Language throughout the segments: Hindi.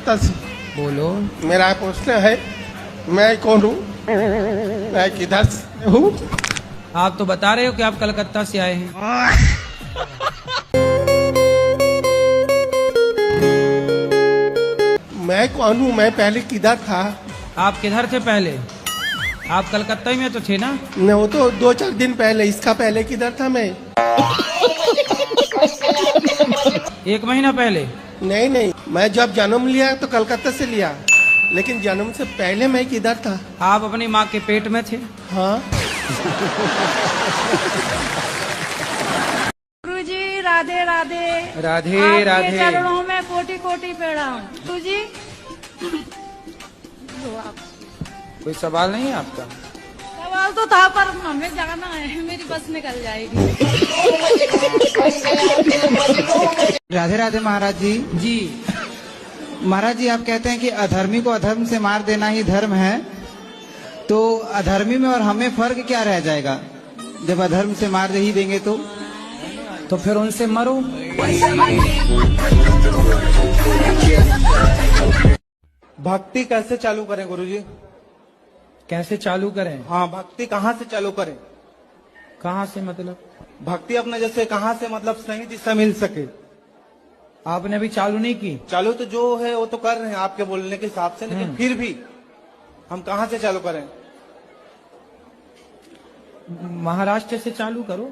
कलकत्ता से। बोलो। मेरा प्रश्न है, मैं कौन हूँ, मैं किधर से हूँ? आप तो बता रहे हो कि आप कलकत्ता से आए हैं। मैं कौन हूँ, मैं पहले किधर था? आप किधर थे पहले? आप कलकत्ता ही में तो थे ना? न, वो तो 2-4 दिन पहले, इसका पहले किधर था मैं? 1 महीना पहले? नहीं नहीं, मैं जब जन्म लिया तो कलकत्ता से लिया, लेकिन जन्म से पहले मैं किधर था? आप अपनी माँ के पेट में थे। हाँ। गुरुजी राधे राधे। राधे आपके राधे। चरणों में कोटि कोटि प्रणाम। गुरुजी कोई सवाल नहीं है आपका? सवाल तो था पर हमें जाना है, मेरी बस निकल जाएगी। राधे राधे महाराज जी। जी महाराज जी, आप कहते हैं कि अधर्मी को अधर्म से मार देना ही धर्म है, तो अधर्मी में और हमें फर्क क्या रह जाएगा? जब अधर्म से मार ही देंगे तो फिर उनसे मरो। भक्ति कैसे चालू करें गुरुजी? कैसे चालू करें? हाँ, भक्ति कहाँ से चालू करें? कहाँ से मतलब? भक्ति अपना जैसे कहाँ से मतलब सही दिशा मिल सके। आपने अभी चालू नहीं की? चालू तो जो है वो तो कर रहे हैं आपके बोलने के हिसाब से, लेकिन फिर भी हम कहाँ से चालू करें? महाराष्ट्र से चालू करो।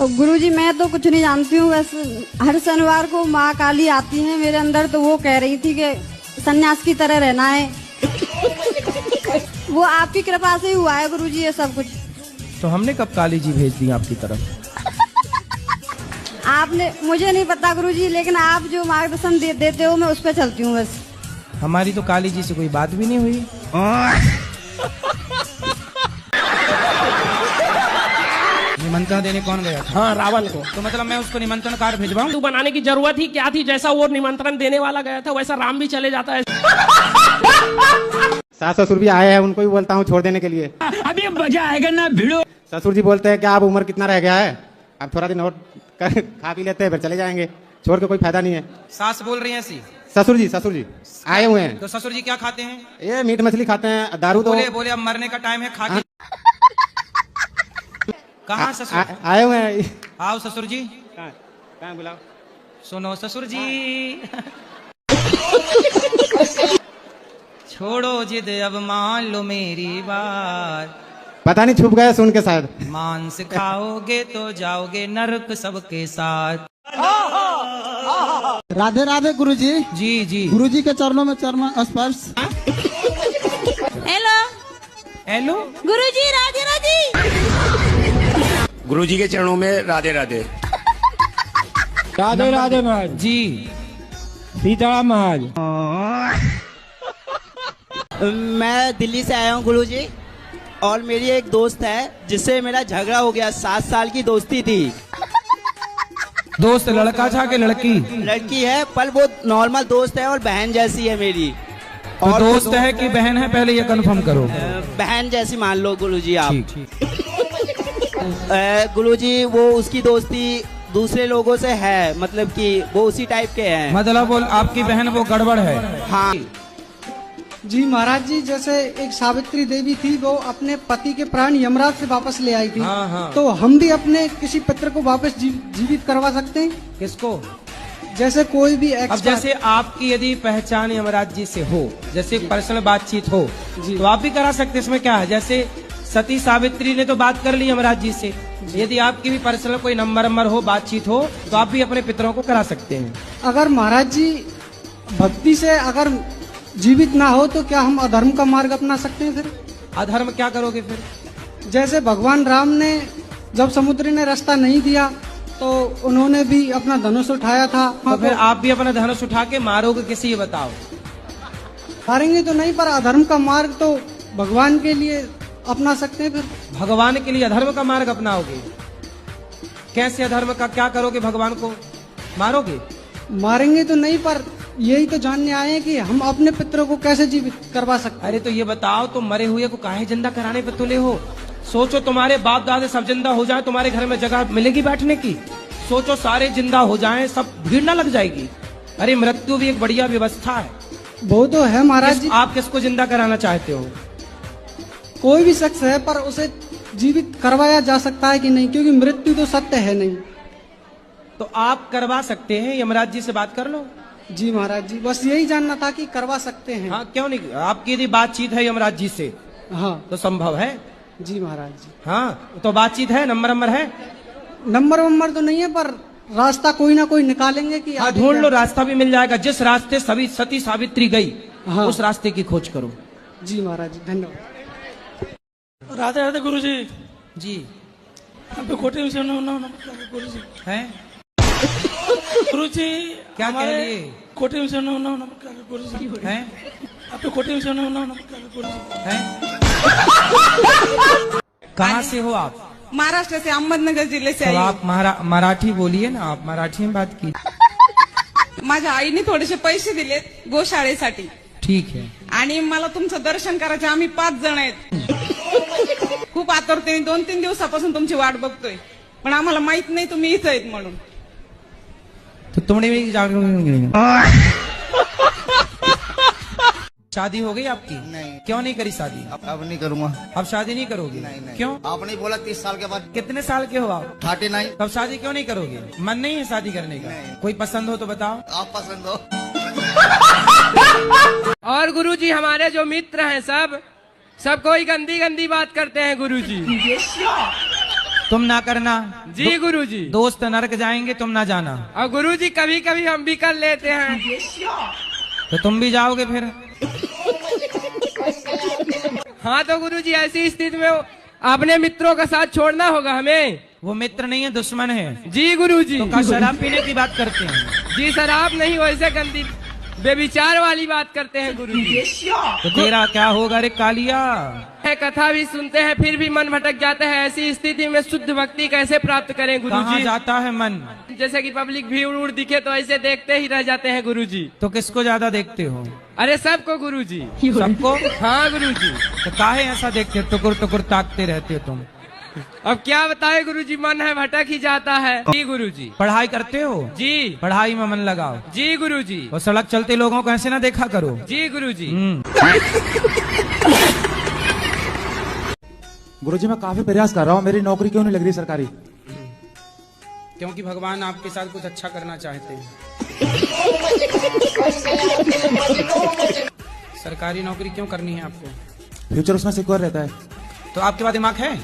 गुरुजी, मैं तो कुछ नहीं जानती हूँ, बस हर शनिवार को माँ काली आती है मेरे अंदर, तो वो कह रही थी कि सन्यास की तरह रहना है। वो आपकी कृपा से ही हुआ है गुरुजी ये सब कुछ। तो हमने कब काली जी भेज दी आपकी तरफ? आपने, मुझे नहीं पता गुरुजी, लेकिन आप जो मार्गदर्शन देते हो मैं उस पर चलती हूँ बस। हमारी तो काली जी से कोई बात भी नहीं हुई। निमंत्रण देने कौन गया था? हाँ, रावण को। तो मतलब मैं उसको निमंत्रण कार्ड भिजवाऊं? तू बनाने की जरूरत ही क्या थी? जैसा वो निमंत्रण देने वाला गया था वैसा राम भी चले जाता है। सास ससुर भी आए हैं, उनको भी बोलता हूँ छोड़ देने के लिए। अभी मजा आएगा ना भिड़ो। ससुर जी बोलते हैं कि आप उम्र कितना रह गया है, अब थोड़ा दिन और खा पी लेते हैं फिर चले जाएंगे, छोड़ के कोई फायदा नहीं है। सास बोल रही है ऐसी? ससुर जी आए हुए हैं। तो ससुर जी क्या खाते हैं? ये मीट मछली खाते हैं, दारू तो बोले अब मरने का टाइम है, खा के। कहाँ ससुर? आए हुए हैं। आओ ससुर जी। कहाँ बुलाओ? सुनो ससुर जी। छोड़ो जिद, अब मान लो मेरी बात। पता नहीं छुप गया सुन के शायद। मांस खाओगे तो जाओगे नरक सबके साथ। राधे राधे गुरुजी। जी जी। गुरुजी के चरणों में चरण स्पर्श। हेलो हेलो गुरुजी, राधे राधे। गुरुजी के चरणों में राधे राधे। राधे राधे महाराज जी। सीताराम महाराज। मैं दिल्ली से आया हूँ गुरुजी, और मेरी एक दोस्त है जिससे मेरा झगड़ा हो गया। 7 साल की दोस्ती थी। दोस्त लड़का था कि लड़की? लड़की है, पर वो नॉर्मल दोस्त है और बहन जैसी है मेरी। तो और दोस्त है कि बहन है, पहले ये कंफर्म करो। बहन जैसी मान लो गुरुजी आप। ठीक। गुरुजी, वो उसकी दोस्ती दूसरे लोगों से है, मतलब कि वो उसी टाइप के हैं। मतलब वो आपकी बहन वो गड़बड़ है? हाँ जी महाराज जी, जैसे एक सावित्री देवी थी, वो अपने पति के प्राण यमराज से वापस ले आई थी। हाँ। तो हम भी अपने किसी पुत्र को वापस जीवित करवा सकते हैं? किसको? जैसे कोई भी अब जैसे आपकी यदि पहचान यमराज जी से हो, जैसे पर्सनल बातचीत हो, तो आप भी करा सकते। इसमें क्या है? जैसे सती सावित्री ने तो बात कर ली यमराज जी से, यदि आपकी भी पर्सनल कोई नंबर हो, बातचीत हो, तो आप भी अपने पितरों को करा सकते हैं। अगर महाराज जी भक्ति से अगर जीवित ना हो तो क्या हम अधर्म का मार्ग अपना सकते हैं? फिर अधर्म क्या करोगे फिर? जैसे भगवान राम ने जब समुद्र ने रास्ता नहीं दिया तो उन्होंने भी अपना धनुष उठाया था। तो फिर आप भी अपना धनुष उठा के मारोगे किसी? ये बताओ। हारेंगे तो नहीं, पर अधर्म का मार्ग तो भगवान के लिए अपना सकते हैं। फिर भगवान के लिए अधर्म का मार्ग अपनाओगे? कैसे अधर्म का? क्या करोगे? भगवान को मारोगे? मारेंगे तो नहीं, पर यही तो जानने आए हैं कि हम अपने पितरों को कैसे जीवित करवा सकते हैं। अरे तो ये बताओ, तुम मरे हुए को काहे जिंदा कराने पे तुले हो? सोचो तुम्हारे बाप दादे सब जिंदा हो जाए, तुम्हारे घर में जगह मिलेगी बैठने की? सोचो सारे जिंदा हो जाएं, सब भीड़ ना लग जाएगी। अरे मृत्यु भी एक बढ़िया व्यवस्था है। वो तो है महाराज जी। आप किसको जिंदा कराना चाहते हो? कोई भी शख्स है, पर उसे जीवित करवाया जा सकता है कि नहीं, क्योंकि मृत्यु तो सत्य है नहीं। तो आप करवा सकते हैं, यमराज जी से बात कर लो। जी महाराज जी, बस यही जानना था कि करवा सकते हैं। हाँ क्यों नहीं, आपकी यदि बातचीत है यमराज जी से हाँ तो संभव है। जी महाराज जी। हाँ तो बातचीत है, नंबर है? नंबर तो नहीं है, पर रास्ता कोई ना कोई निकालेंगे कि हाँ ढूंढ लो, रास्ता भी मिल जाएगा। जिस रास्ते सभी सती सावित्री गई, हाँ। उस रास्ते की खोज करो। जी महाराज जी, धन्यवाद। राधे राधे गुरुजी। जी अब खोटे विषय गुरुजी है गुरुजी, क्या कह लिए? खोटे विषय गुरुजी है अब खोटे विषय गुरुजी है। कहाँ से हो आप? महाराष्ट्र से, अहमदनगर जिले से तो आई आप मराठी बोलिए ना, आप मराठी में बात की। माझ्या आईने थोडेसे पैसे दिले गोशाळेसाठी, ठीक है। आणि मला तुमचं दर्शन करायचं। आम्ही 5 जण आहेत, खूप आतुरतेने 2-3 दिवसापासून तुमची वाट बघतोय, पण आम्हाला माहित नाही तुम्ही इथं आहेत म्हणून। तो तुमने भी शादी हो गई आपकी? नहीं। क्यों नहीं करी शादी? अब नहीं करूंगा। अब शादी नहीं करोगे? नहीं। क्यों? आपने बोला 30 साल के बाद। कितने साल के हो आप? 39। तब शादी क्यों नहीं करोगे? मन नहीं है शादी करने का? नहीं। कोई पसंद हो तो बताओ। आप पसंद हो। और गुरुजी हमारे जो मित्र हैं सब कोई गंदी गंदी बात करते हैं गुरुजी। तुम ना करना। जी गुरुजी। दोस्त नरक जाएंगे, तुम ना जाना। और गुरुजी कभी कभी हम भी कर लेते हैं। तो तुम भी जाओगे फिर? हाँ तो गुरुजी ऐसी स्थिति में अपने मित्रों का साथ छोड़ना होगा हमें। वो मित्र नहीं है, दुश्मन है। जी गुरुजी। तो शराब पीने की बात करते हैं? जी शराब नहीं, वैसे गंदी बेविचार वाली बात करते हैं गुरुजी। तो तेरा क्या होगा रे कालिया? कथा भी सुनते हैं फिर भी मन भटक जाता है। ऐसी स्थिति में शुद्ध भक्ति कैसे प्राप्त करें गुरुजी? कहाँ जाता है मन? जैसे कि पब्लिक भीड़ उड़ दिखे तो ऐसे देखते ही रह जाते हैं गुरुजी। तो किसको ज्यादा देखते हो? अरे सबको गुरुजी। सबको? हाँ गुरुजी। तो काहे ऐसा देखते हो, टुकुर टुकुर ताकते रहते हो तुम? अब क्या बताए गुरुजी, मन है भटक ही जाता है। जी गुरुजी। पढ़ाई करते हो? जी। पढ़ाई में मन लगाओ। जी गुरुजी। और सड़क चलते लोगों को ऐसे ना देखा करो। जी गुरुजी। गुरुजी मैं काफी प्रयास कर रहा हूँ, मेरी नौकरी क्यों नहीं लग रही सरकारी? क्योंकि भगवान आपके साथ कुछ अच्छा करना चाहते हैं। सरकारी नौकरी क्यों करनी है आपको? फ्यूचर उसमें सिक्योर रहता है। तो आपके पास दिमाग है?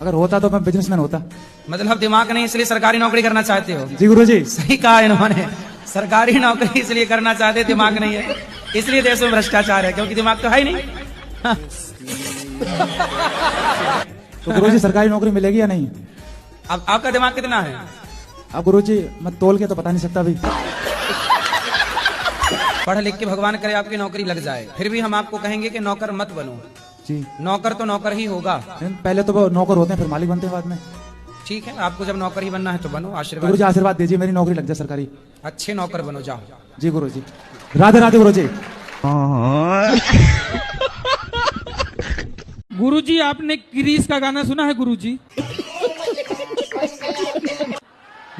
अगर होता तो मैं बिजनेसमैन होता। मतलब दिमाग नहीं इसलिए सरकारी नौकरी करना चाहते हो? जी गुरुजी। सही कहा इन्होंने, सरकारी नौकरी इसलिए करना चाहते, दिमाग नहीं है इसलिए देश में भ्रष्टाचार है, क्योंकि दिमाग तो है ही नहीं। तो गुरुजी सरकारी नौकरी मिलेगी या नहीं? अब आपका दिमाग कितना है? अब गुरुजी मैं तोल के तो बता नहीं सकता अभी। पढ़ लिख के भगवान करे आपकी नौकरी लग जाए, फिर भी हम आपको कहेंगे कि नौकर मत बनो। जी। नौकर तो नौकर ही होगा। पहले तो वो नौकर होते हैं, फिर मालिक बनते हैं बाद में। ठीक है, आपको जब नौकर ही बनना है तो बनो। आशीर्वाद गुरुजी आशीर्वाद दीजिए, मेरी नौकरी लग जाए सरकारी। अच्छे नौकर बनो, जाओ। जी गुरुजी। राधे राधे गुरुजी। गुरुजी आपने गिरीश का गाना सुना है गुरुजी?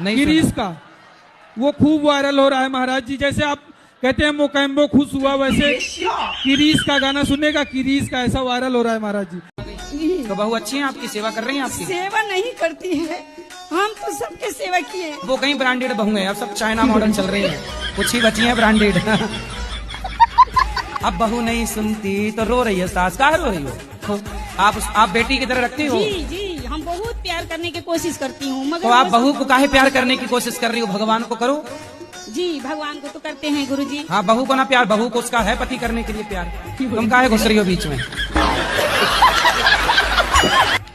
नहीं गिरीश का वो खूब वायरल हो रहा है महाराज जी। जैसे आप कहते हैं मोकैम्बो खुश हुआ, वैसे गिरीश का गाना सुनेगा, गिरीश का ऐसा वायरल हो रहा है महाराज जी। तो बहू अच्छी है आपकी, सेवा कर रही है आपकी? सेवा नहीं करती है, हम तो सबके सेवा किए। वो कहीं ब्रांडेड बहू है, अब सब चाइना मॉडल चल रही है, कुछ ही बची है ब्रांडेड। अब बहू नहीं सुनती तो रो रही है सास। कहाँ रो रही हो? आप बेटी की तरह रखती हो? जी जी, हम बहुत प्यार करने की कोशिश करती हूँ, मगर तो आप बहू को काहे प्यार करने की कोशिश कर रही हो? भगवान को करो। जी भगवान को तो करते हैं गुरुजी। हाँ, बहू को ना प्यार, बहू को उसका है पति करने के लिए प्यार। तुम काहे घुस रही हो बीच में?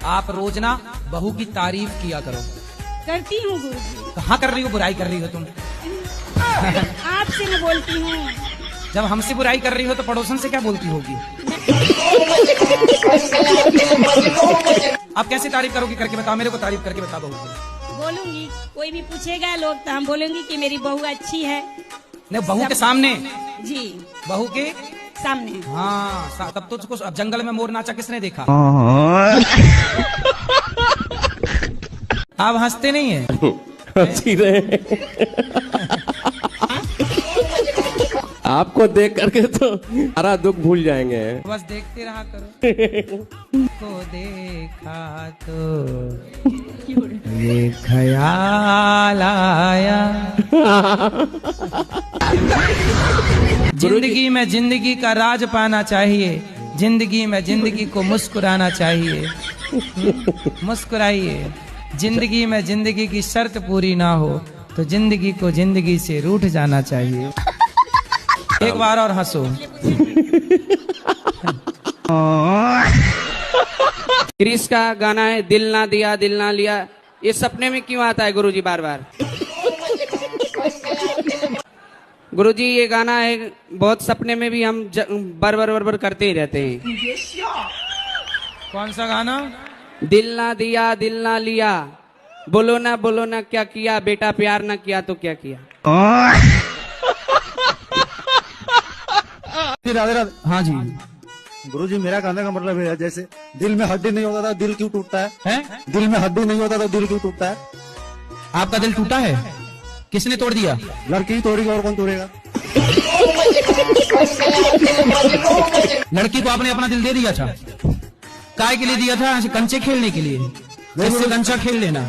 आप रोज ना बहू की तारीफ किया करो। करती हूँ गुरुजी। कहाँ कर रही हो? बुराई कर रही हो तुम। आपसे मैं बोलती हूँ। जब हमसे बुराई कर रही हो तो पड़ोसन से क्या बोलती होगी? आप कैसे तारीफ करोगी? करके बताओ, मेरे को तारीफ करके बताओ बहू की। बोलूंगी, कोई भी पूछेगा लोग तो हम बोलेंगे कि मेरी बहू अच्छी है। नहीं, बहू के सामने? जी, बहू के सामने। हाँ, तब तो उसको अब जंगल में मोर नाचा किसने देखा? आप हंसते नहीं है? हंसी रहे आपको देख करके तो सारा दुख भूल जाएंगे। बस देखते रहा करो। को देखा तो ये ख्याल आया। जिंदगी में जिंदगी का राज पाना चाहिए, जिंदगी में जिंदगी को मुस्कुराना चाहिए। मुस्कुराइए। जिंदगी में जिंदगी की शर्त पूरी ना हो तो जिंदगी को जिंदगी से रूठ जाना चाहिए। एक बार और हंसो। क्रिस का गाना है दिल ना दिया दिल ना लिया, ये सपने में क्यों आता है गुरुजी बार बार? गुरुजी ये गाना है बहुत सपने में भी हम बर बर बर बर करते ही रहते हैं। कौन सा गाना? दिल ना दिया दिल ना लिया, बोलो ना क्या किया, बेटा प्यार ना किया तो क्या किया। राधे राधे। हाँ जी गुरुजी, मेरा कहने का मतलब है जैसे दिल में हड्डी नहीं होता था दिल क्यों टूटता है? दिल में हड्डी नहीं होता तो दिल क्यों टूटता है? आपका दिल टूटा है? किसने तोड़ दिया? लड़की ही तोड़ेगी और कौन तोड़ेगा? लड़की को आपने अपना दिल दे दिया था? काय के लिए दिया था? ऐसे कंचे खेलने के लिए? जैसे कंचा खेल लेना।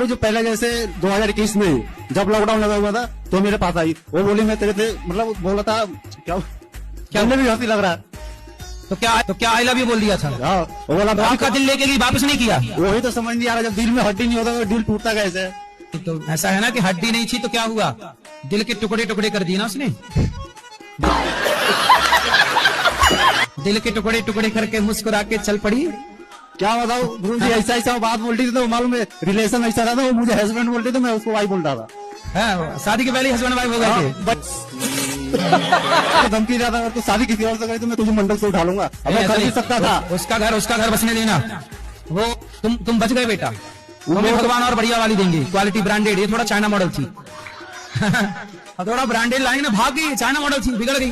जो पहले जैसे 2021 में जब लॉकडाउन लगा हुआ था तो मेरे पास आई, वो बोली मैं तेरे थे मतलब बोला था क्या भी हंसी लग रहा है तो क्या आई लव यू बोल दिया था? वो बोला आपका दिल लेके गई, वापस नहीं किया? वही तो समझ नहीं आ रहा, जब दिल में हड्डी नहीं होता तो दिल टूटता कैसे? तो ऐसा है ना कि हड्डी नहीं थी तो क्या हुआ? दिल के टुकड़े टुकड़े कर दिए ना उसने। दिल के टुकड़े टुकड़े करके मुस्कुरा के चल पड़ी। क्या बताओ गुरुजी, ऐसा बात बोलती थी तो मालूम है रिलेशन ऐसा था, वो मुझे हस्बैंड बोलते तो मैं उसको वाइफ बोलता था। शादी के पहले हस्बैंड वाइफ हो गए थे। धमकी दिया था अगर तू शादी किसी और से करी तो मैं तुझे मंडल से उठा लूंगा। अब मैं खरीद सकता था। उसका घर बसने देना। वो तुम बच गए बेटा। तुम्हें भगवान और बढ़िया वाली देंगे, क्वालिटी ब्रांडेड। ये थोड़ा चाइना मॉडल थी। थोड़ा ब्रांडेड लाइन में भाग गई, चाइना मॉडल थी, बिगड़ गई।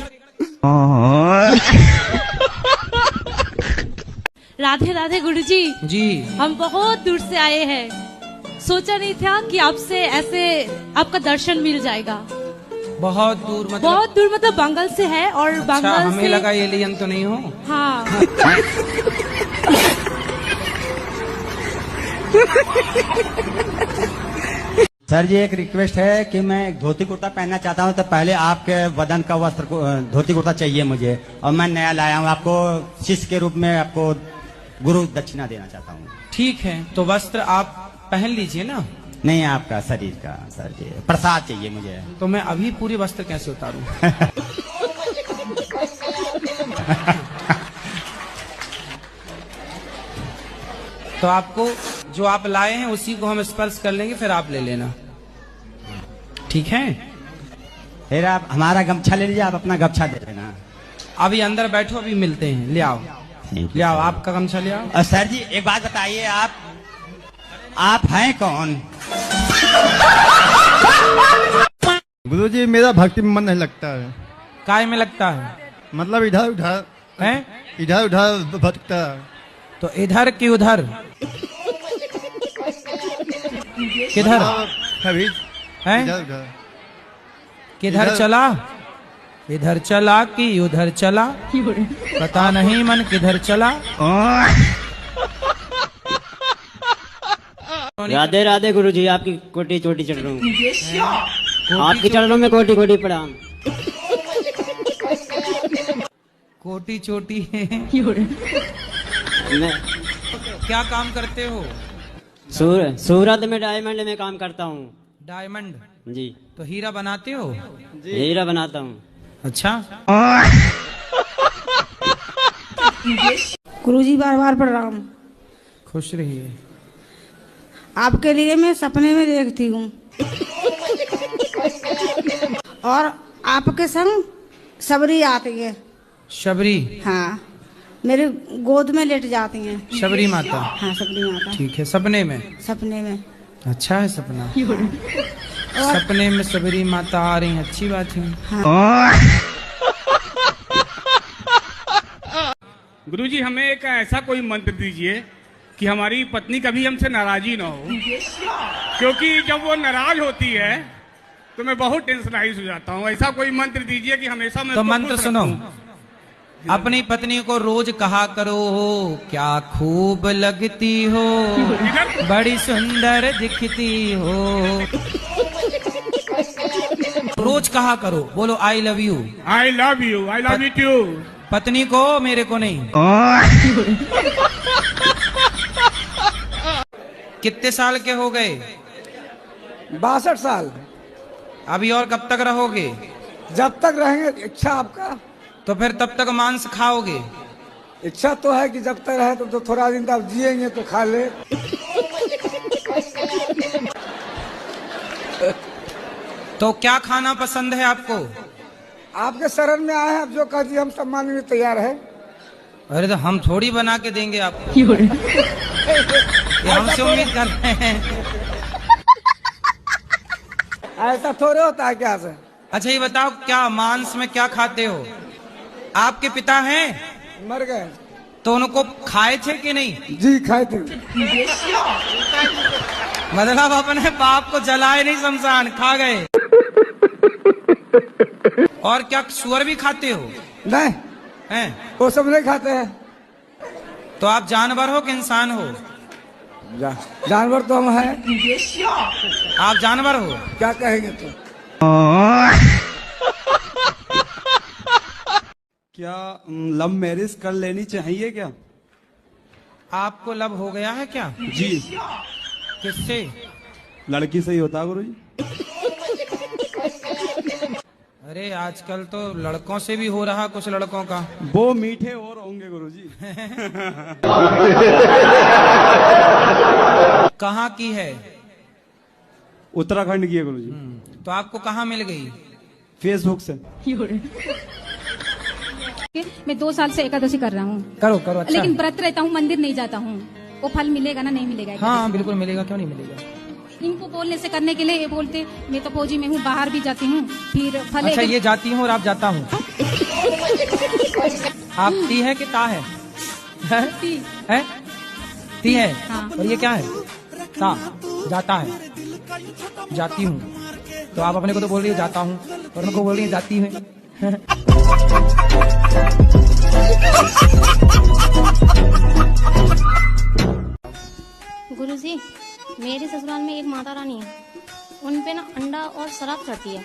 राधे राधे गुरुजी। जी हम बहुत दूर से आए हैं, सोचा नहीं था कि आपसे ऐसे आपका दर्शन मिल जाएगा। बहुत दूर मतलब बंगाल से है और बंगाल हमें से लगा एलियन तो नहीं हो। हाँ। सर जी एक रिक्वेस्ट है कि मैं एक धोती कुर्ता पहनना चाहता हूँ, तो पहले आपके बदन का वस्त्र धोती कुर्ता चाहिए मुझे, और मैं नया लाया हूँ, आपको शिष्य के रूप में आपको गुरु दक्षिणा देना चाहता हूँ। ठीक है, तो वस्त्र आप पहन लीजिए ना। नहीं, आपका शरीर का सर जी प्रसाद चाहिए मुझे। तो मैं अभी पूरी वस्त्र कैसे उतारूं? तो आपको जो आप लाए हैं उसी को हम स्पर्श कर लेंगे, फिर आप ले लेना, ठीक है? फिर आप हमारा गमछा ले लीजिए, आप अपना गमछा दे देना। अभी अंदर बैठो, अभी मिलते हैं। ले आओ, ले आओ, आपका गमछा ले आओ। सर जी एक बात बताइए, आप हैं कौन? गुरुजी मेरा भक्ति में मन नहीं लगता है। काय में लगता है? मतलब इधर उधर है, इधर उधर भटकता है। तो इधर की उधर किधर है? किधर चला? इधर चला कि उधर चला, पता नहीं मन किधर चला। राधे राधे गुरुजी, आपकी कोटि चोटी चढ़ रहा हूँ। आपके चरणों में कोटि कोटि प्रणाम। कोटि चोटी है। क्या काम करते हो? सूरत में डायमंड में काम करता हूँ। डायमंड जी। तो हीरा बनाते हो? हीरा बनाता हूँ। अच्छा। गुरुजी बार बार प्रणाम। खुश रहिए। आपके लिए मैं सपने में देखती हूँ और आपके संग सबरी आती है। शबरी? हाँ, मेरे गोद में लेट जाती हैं। शबरी माता? हाँ, शबरी माता। ठीक है, सपने में? सपने में। अच्छा है सपना। सपने में शबरी माता आ रही, अच्छी बात है। हाँ। गुरुजी हमें एक ऐसा कोई मंत्र दीजिए कि हमारी पत्नी कभी हमसे नाराजी ना हो, क्योंकि जब वो नाराज होती है तो मैं बहुत टेंशनाइज हो जाता हूँ। ऐसा कोई मंत्र दीजिए कि हमेशा मैं तो उसको मंत्र खुश सुनो, रखूं। अपनी पत्नी को रोज कहा करो, क्या खूब लगती हो, बड़ी सुंदर दिखती हो। रोज कहा करो, बोलो I love you, I love you, I love you too. पत्नी को, मेरे को नहीं। कितने साल के हो गए? 62 साल। अभी और कब तक रहोगे? जब तक रहेंगे, इच्छा आपका। तो फिर तब तक मांस खाओगे? इच्छा तो है कि जब तक रहे तो थोड़ा दिन तक जिएंगे तो खा ले। तो क्या खाना पसंद है आपको? आपके शरण में आए हैं, आप जो कह दिए हम सब मानने में तैयार है। अरे तो हम थोड़ी बना के देंगे आपको, ये हमसे उम्मीद कर रहे हैं। ऐसा थोड़े होता है क्या से? अच्छा ये बताओ, क्या मांस में क्या खाते हो? आपके पिता हैं? मर गए। तो उनको खाए थे कि नहीं? जी खाए थे। मतलब अपने बाप को जलाए नहीं, शमशान खा गए। और क्या सुअर भी खाते हो? नहीं हैं? वो सब नहीं खाते हैं। तो आप जानवर हो कि इंसान हो? जानवर तो हम हैं। आप जानवर हो? क्या कहेंगे तो? क्या लव मैरिज कर लेनी चाहिए क्या? आपको लव हो गया है क्या? जी। किससे? लड़की से ही होता है गुरुजी। अरे आजकल तो लड़कों से भी हो रहा, कुछ लड़कों का। वो मीठे और होंगे गुरुजी। कहाँ की है? उत्तराखंड की है गुरुजी। तो आपको कहाँ मिल गई? फेसबुक से। मैं 2 साल से एकादशी कर रहा हूँ। करो करो, अच्छा। लेकिन व्रत रहता हूँ, मंदिर नहीं जाता हूँ। वो फल मिलेगा ना? नहीं मिलेगा? हाँ बिल्कुल मिलेगा, क्यों नहीं मिलेगा। इनको बोलने से करने के लिए ये बोलते मैं तो फौजी में हूँ, बाहर भी जाती हूँ, फिर फल। अच्छा ये जाती हूँ और आप जाता हूँ। आप ती है कि ता है? ती है? ती है। हाँ। और ये क्या है? ता, जाता है, जाती हूँ। तो आप अपने को तो बोल रही है जाता हूँ और उनको बोल रही है जाती हूँ। गुरुजी, मेरे ससुराल में एक माता रानी है, उन पे ना अंडा और शराब चढ़ती है,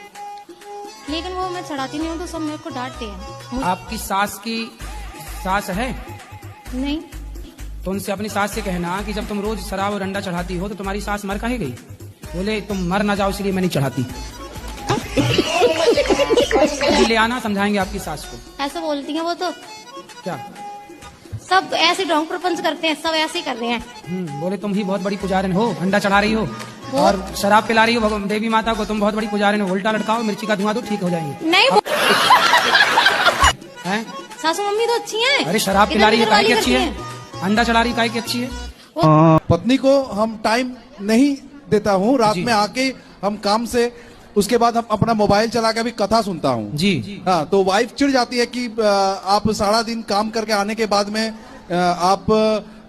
लेकिन वो मैं चढ़ाती नहीं हूँ तो सब मेरे को डांटते हैं। आपकी सास की सास है? नहीं। तो उनसे, अपनी सास से कहना कि जब तुम रोज शराब और अंडा चढ़ाती हो तो तुम्हारी सास मर काहे गई? बोले तुम मर ना जाओ इसलिए मैं नहीं चढ़ाती। ले आना, समझाएंगे आपकी सास को। ऐसा बोलती हैं वो तो। क्या? सब ऐसे ढोंग प्रपंच करते हैं, सब ऐसे ही कर रहे हैं। बोले तुम ही बहुत बड़ी पुजारिन हो, अंडा चढ़ा रही हो और शराब पिला रही हो देवी माता को, तुम बहुत बड़ी पुजारिन हो। उल्टा लटकाओ, मिर्ची का धुआं दो, ठीक हो जाएंगे। नहीं हैं? सासू मम्मी तो अच्छी हैं। अरे शराब पिला रही है काहे की अच्छी है? अंडा चढ़ा रही काहे की अच्छी है? पत्नी को हम टाइम नहीं देता हूँ, रात में आके हम काम से, उसके बाद हम अपना मोबाइल चला के अभी कथा सुनता हूँ जी। हाँ, तो वाइफ चिढ़ जाती है कि आप सारा दिन काम करके आने के बाद में आप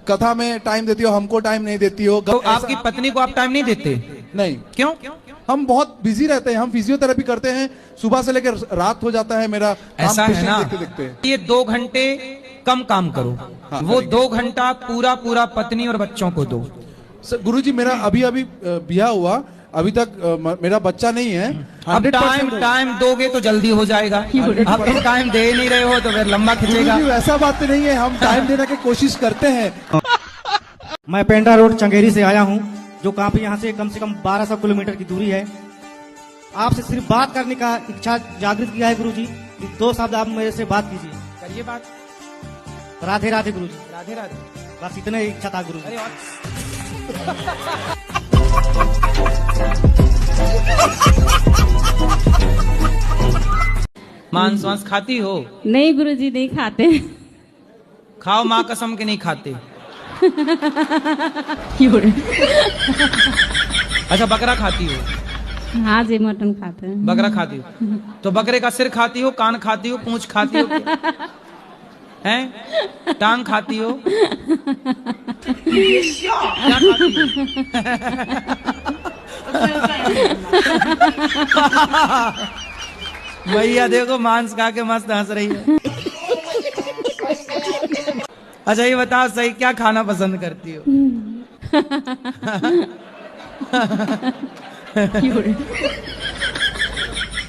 कथा में टाइम देती हो, हमको टाइम नहीं देती हो। तो आपकी पत्नी को आप टाइम नहीं देते? नहीं। क्यों? हम बहुत बिजी रहते हैं, हम फिजियोथेरेपी करते हैं, सुबह से लेकर रात हो जाता है मेरा। ऐसा है ना? देखते हैं। ये 2 घंटे कम काम करो। हाँ, वो 2 घंटा पूरा पूरा पत्नी और बच्चों को दो। गुरुजी मेरा अभी ब्याह हुआ, अभी तक मेरा बच्चा नहीं है। अब टाइम दोगे तो जल्दी हो जाएगा। अब तुम टाइम दे नहीं रहे हो तो फिर लंबा खिंचेगा। ऐसा बात नहीं है, हम टाइम देने की कोशिश करते हैं। मैं पेंडा रोड चंगेरी से आया हूँ, जो काफी यहाँ से कम 1200 किलोमीटर की दूरी है। आपसे सिर्फ बात करने का इच्छा जागृत किया है गुरुजी। 2 शब्द आप मेरे से बात कीजिए। करिए बात। राधे राधे गुरुजी। राधे राधे। बस इतना ही इच्छा था गुरुजी। मांस वांस खाती हो? नहीं गुरुजी, नहीं खाते। खाओ, माँ कसम के नहीं खाते। अच्छा बकरा खाती हो? हाँ जी, मटन खाते हैं। बकरा खाती हो? तो बकरे का सिर खाती हो, कान खाती हो, पूंछ खाती हो? हैं? टांग खाती हो? क्या खाती हो? भैया देखो मांस खा के मस्त हंस रही है। अच्छा ये बताओ सही क्या खाना पसंद करती हो?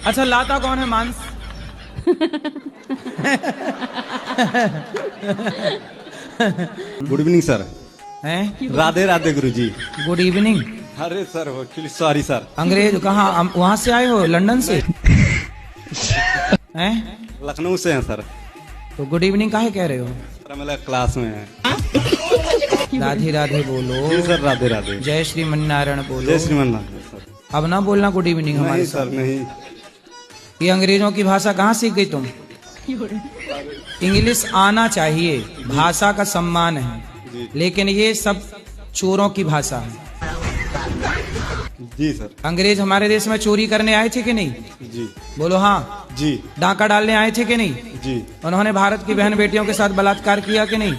अच्छा लाता कौन है मांस? Good evening sir. हैं? राधे राधे गुरुजी। Good evening. अरे सर एक्चुअली सॉरी सर। अंग्रेज कहाँ वहां से आए हो? लंदन से? हैं? लखनऊ से हैं सर। तो गुड इवनिंग काहे कह रहे हो? सर मेरा क्लास में है। राधे राधे बोलो। जी सर राधे राधे। जय श्रीमन नारायण बोलो। जय श्रीमन नारायण सर। अब ना बोलना गुड इवनिंग हमारे नहीं साथ। सर नहीं। ये अंग्रेजों की भाषा कहाँ सीख गई तुम? इंग्लिश आना चाहिए, भाषा का सम्मान है, लेकिन ये सब चोरों की भाषा है। जी सर। अंग्रेज हमारे देश में चोरी करने आए थे कि नहीं? जी। बोलो हाँ। जी। डाका डालने आए थे कि नहीं? जी। उन्होंने भारत की बहन बेटियों के साथ बलात्कार किया कि नहीं?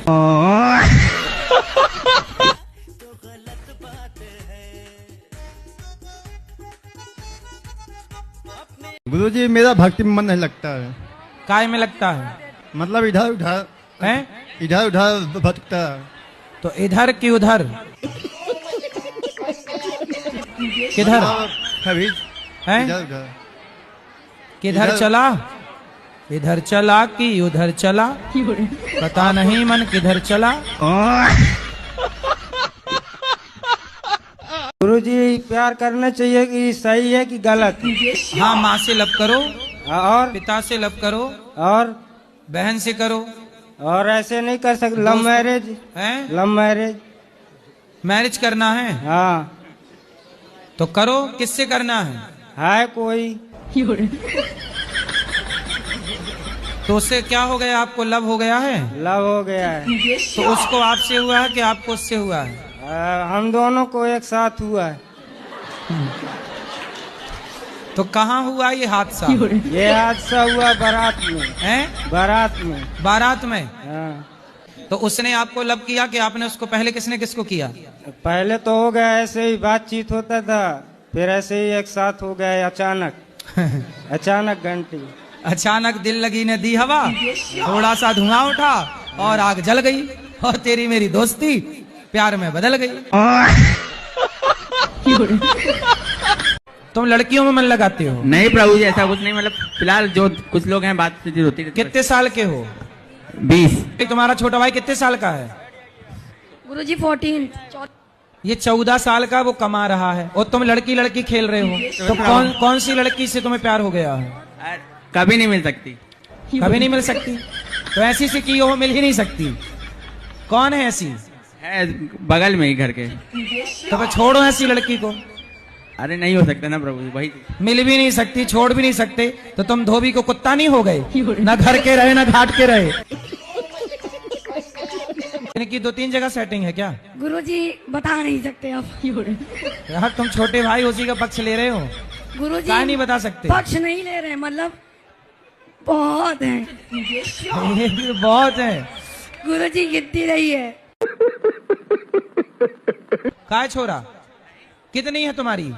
गुरुजी मेरा भक्ति में मन नहीं लगता है। काय में लगता है? मतलब इधर उधर हैं? इधर उधर भटकता है। तो इधर की उधर किधर हैं? इधर उधर किधर इधर- चला? इधर चला कि उधर चला? पता नहीं मन किधर चला। गुरुजी प्यार करना चाहिए कि सही है कि गलत? हाँ माँ से लव करो और पिता से लव करो और बहन से करो। और ऐसे नहीं कर सकते? लव मैरिज हैं? लव मैरिज मैरिज करना है? हाँ। तो करो। किससे करना है कोई? तो उससे क्या हो गया? आपको लव हो गया है? लव हो गया है। तो उसको आपसे हुआ है कि आपको उससे हुआ है? हम दोनों को एक साथ हुआ है। तो कहाँ हुआ ये हादसा? ये हादसा हुआ बारात में। हैं? बारात में। बारात में? हाँ। तो उसने आपको लव किया कि आपने उसको? पहले किसने किसको किया? पहले तो हो गया ऐसे ही बातचीत होता था, फिर ऐसे ही एक साथ हो गया अचानक। अचानक घंटी। अचानक दिल लगी ने दी हवा, थोड़ा सा धुआं उठा और आग जल गई, और तेरी मेरी दोस्ती प्यार में बदल गई। तुम लड़कियों में मन लगाते हो? नहीं प्रभु जी ऐसा कुछ नहीं, मतलब फिलहाल जो कुछ लोग हैं बात होती है। कितने साल के हो? 20। तुम्हारा छोटा भाई कितने साल का है? गुरुजी 14। ये 14 साल का वो कमा रहा है, और तुम लड़की लड़की खेल रहे हो। तो कौन सी लड़की से तुम्हें प्यार हो गया है? कभी नहीं मिल सकती। कभी नहीं मिल सकती? तो ऐसी से की हो मिल ही नहीं सकती। कौन है ऐसी? है बगल में ही घर के। तो फिर छोड़ो ऐसी लड़की को। अरे नहीं हो सकता ना प्रभु जी, वही मिल भी नहीं सकती, छोड़ भी नहीं सकते, तो तुम धोबी को कुत्ता नहीं हो गए? ना घर के रहे ना घाट के रहे। इनकी 2-3 जगह सेटिंग है क्या? गुरुजी बता नहीं सकते आप। यार तुम छोटे भाई उसी का पक्ष ले रहे हो। गुरुजी क्या नहीं बता सकते? पक्ष नहीं ले रहे, मतलब बहुत है। बहुत है। गुरुजी गिनती रही है। काय छोरा कितनी है तुम्हारी?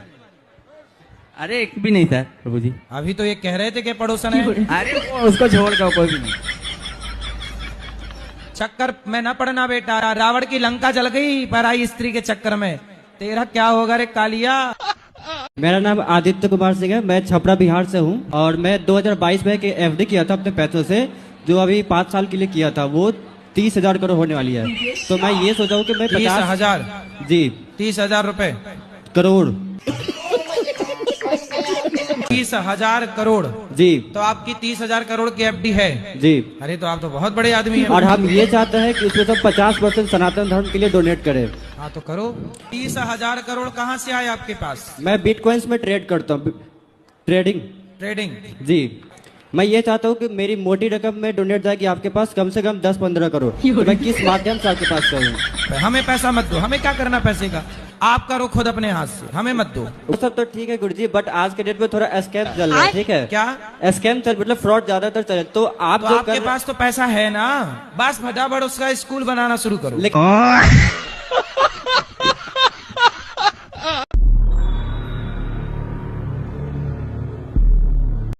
अरे एक भी नहीं था प्रभु जी। अभी तो ये कह रहे थे कि पड़ोसन है। अरे उसको छोड़ कर कोई भी नहीं। चक्कर में न पड़ना बेटा, रावण की लंका जल गई पराई स्त्री के चक्कर में। तेरा क्या होगा रे कालिया? मेरा नाम आदित्य कुमार सिंह है, मैं छपरा बिहार से हूँ, और मैं 2022 में एफडी किया था अपने पैसों से, जो अभी 5 साल के लिए किया था, वो 30,000 करोड़ होने वाली है। तो मैं ये सोचा हूँ कि मैं 30,000 जी 30,000 रुपए करोड़ 30,000 करोड़ जी। तो आपकी 30,000 करोड़ की एफडी है जी। अरे तो आप तो बहुत बड़े आदमी हैं। और हम ये चाहते हैं कि उसमें सब 50% सनातन धर्म के लिए डोनेट करें। हाँ तो करो। 30,000 करोड़ कहाँ से आए आपके पास? मैं बिटकॉइंस में ट्रेड करता हूँ, ट्रेडिंग ट्रेडिंग जी। मैं ये चाहता हूँ कि मेरी मोटी रकम में डोनेट जाएगी आपके पास कम से कम 10-15 करोड़। तो मैं किस माध्यम से आपके पास करूँ? हमें पैसा मत दो, हमें क्या करना पैसे का, आप करो खुद अपने हाथ से, हमें मत दो। वो सब तो ठीक है गुरुजी, बट आज के डेट में थोड़ा स्कैम चल रहा है, ठीक है? क्या स्कैम चल, मतलब फ्रॉड ज्यादातर चल, तो आप तो जो आपके पास तो पैसा है ना, बस फटाफट उसका स्कूल बनाना शुरू करो।